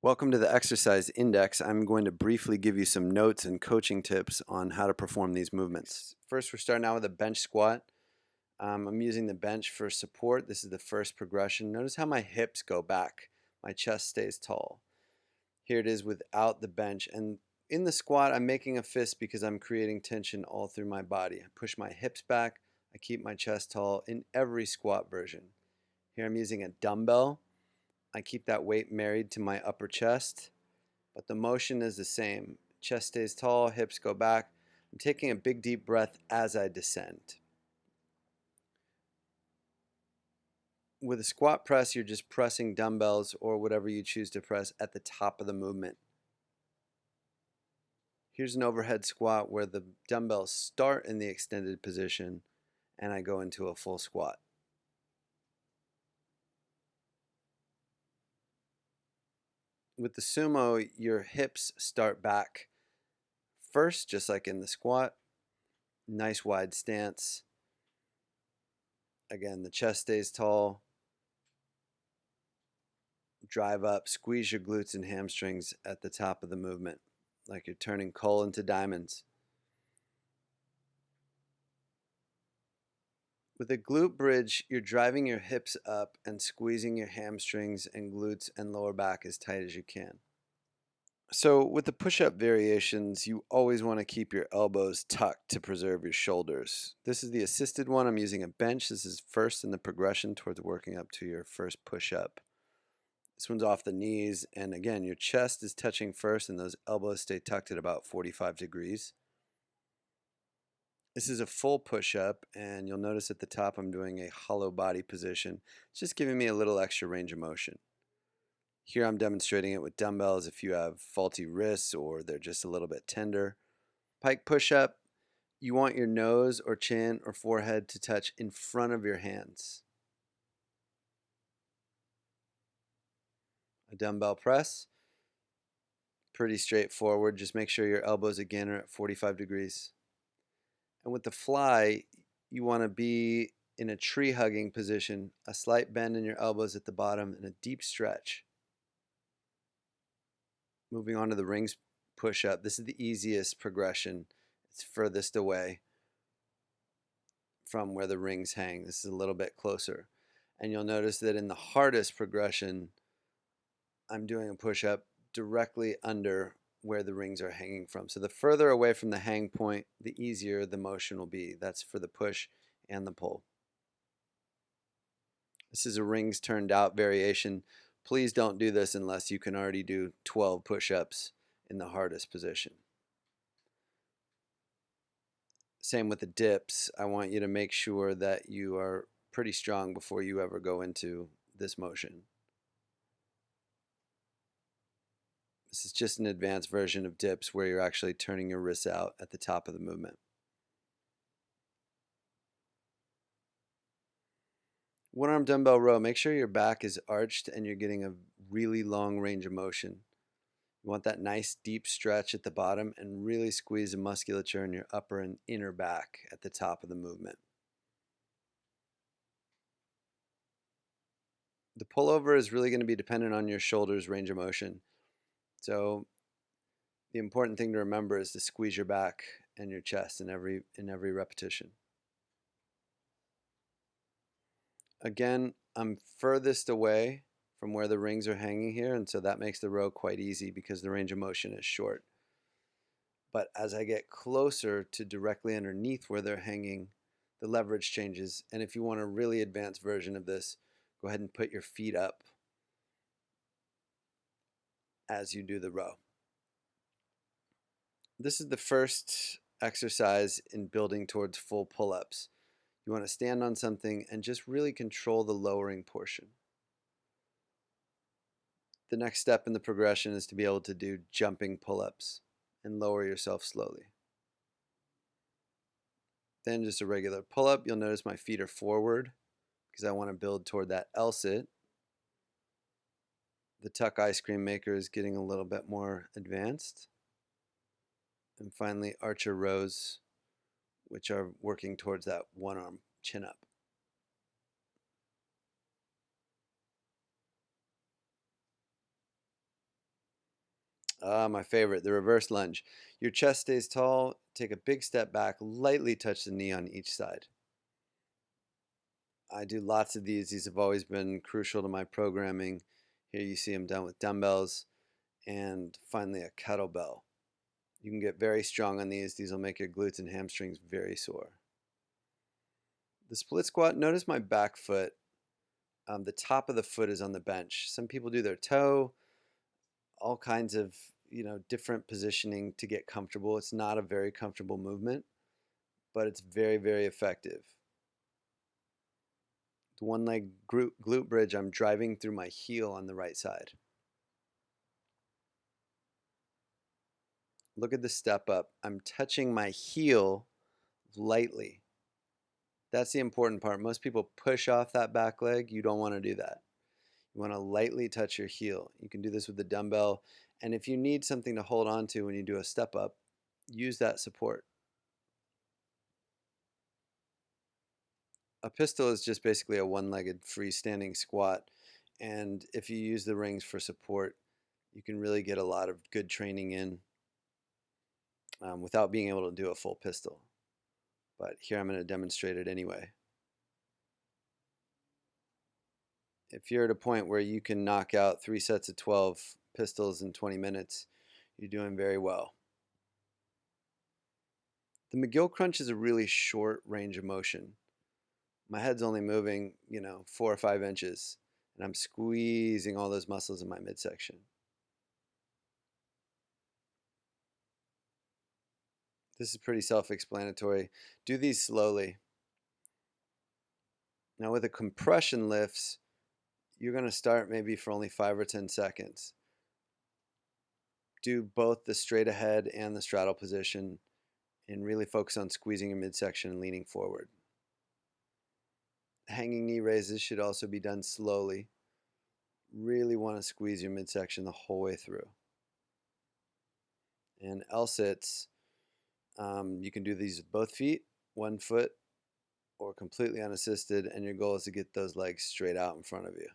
Welcome to the Exercise Index. I'm going to briefly give you some notes and coaching tips on how to perform these movements. First, we're starting out with a bench squat. I'm using the bench for support. This is the first progression. Notice how my hips go back. My chest stays tall. Here it is without the bench. And in the squat, I'm making a fist because I'm creating tension all through my body. I push my hips back. I keep my chest tall in every squat version. Here I'm using a dumbbell. I keep that weight married to my upper chest, but the motion is the same. Chest stays tall, hips go back. I'm taking a big deep breath as I descend. With a squat press, you're just pressing dumbbells or whatever you choose to press at the top of the movement. Here's an overhead squat where the dumbbells start in the extended position and I go into a full squat. With the sumo, your hips start back first, just like in the squat. Nice wide stance. Again, the chest stays tall. Drive up, squeeze your glutes and hamstrings at the top of the movement, like you're turning coal into diamonds. With a glute bridge, you're driving your hips up and squeezing your hamstrings and glutes and lower back as tight as you can. So with the push-up variations, you always want to keep your elbows tucked to preserve your shoulders. This is the assisted one. I'm using a bench. This is first in the progression towards working up to your first push-up. This one's off the knees, and again, your chest is touching first, and those elbows stay tucked at about 45 degrees. This is a full push-up, and you'll notice at the top I'm doing a hollow body position. It's just giving me a little extra range of motion. Here I'm demonstrating it with dumbbells if you have faulty wrists or they're just a little bit tender. Pike push-up, you want your nose or chin or forehead to touch in front of your hands. A dumbbell press, pretty straightforward. Just make sure your elbows again are at 45 degrees. And with the fly, you want to be in a tree hugging position, a slight bend in your elbows at the bottom and a deep stretch. Moving on to the rings push-up. This is the easiest progression. It's furthest away from where the rings hang. This is a little bit closer. And you'll notice that in the hardest progression, I'm doing a push-up directly under where the rings are hanging from. So the further away from the hang point, the easier the motion will be. That's for the push and the pull. This is a rings turned out variation. Please don't do this unless you can already do 12 push-ups in the hardest position. Same with the dips. I want you to make sure that you are pretty strong before you ever go into this motion. This is just an advanced version of dips where you're actually turning your wrists out at the top of the movement. One arm dumbbell row, make sure your back is arched and you're getting a really long range of motion. You want that nice deep stretch at the bottom and really squeeze the musculature in your upper and inner back at the top of the movement. The pullover is really going to be dependent on your shoulders range of motion. So the important thing to remember is to squeeze your back and your chest in every repetition. Again, I'm furthest away from where the rings are hanging here, and so that makes the row quite easy because the range of motion is short. But as I get closer to directly underneath where they're hanging, the leverage changes. And if you want a really advanced version of this, go ahead and put your feet up as you do the row. This is the first exercise in building towards full pull-ups. You want to stand on something and just really control the lowering portion. The next step in the progression is to be able to do jumping pull-ups and lower yourself slowly. Then just a regular pull-up. You'll notice my feet are forward because I want to build toward that L-sit. The tuck ice cream maker is getting a little bit more advanced. And finally, archer rows, which are working towards that one arm chin up. Ah, my favorite, the reverse lunge. Your chest stays tall, take a big step back, lightly touch the knee on each side. I do lots of these. These have always been crucial to my programming. Here you see them done with dumbbells and finally a kettlebell. You can get very strong on these. These will make your glutes and hamstrings very sore. The split squat, notice my back foot. The top of the foot is on the bench. Some people do their toe, all kinds of different positioning to get comfortable. It's not a very comfortable movement, but it's very, very effective. The one leg glute bridge, I'm driving through my heel on the right side. Look at the step up. I'm touching my heel lightly. That's the important part. Most people push off that back leg. You don't want to do that. You want to lightly touch your heel. You can do this with the dumbbell. And if you need something to hold on to when you do a step up, use that support. A pistol is just basically a one-legged freestanding squat. And if you use the rings for support, you can really get a lot of good training in without being able to do a full pistol. But here I'm going to demonstrate it anyway. If you're at a point where you can knock out 3 sets of 12 pistols in 20 minutes, you're doing very well. The McGill crunch is a really short range of motion. My head's only moving, 4 or 5 inches, and I'm squeezing all those muscles in my midsection. This is pretty self-explanatory. Do these slowly. Now with the compression lifts, you're going to start maybe for only 5 or 10 seconds. Do both the straight ahead and the straddle position and really focus on squeezing your midsection and leaning forward. Hanging knee raises should also be done slowly. Really want to squeeze your midsection the whole way through. And L-sits, you can do these with both feet, one foot, or completely unassisted, and your goal is to get those legs straight out in front of you.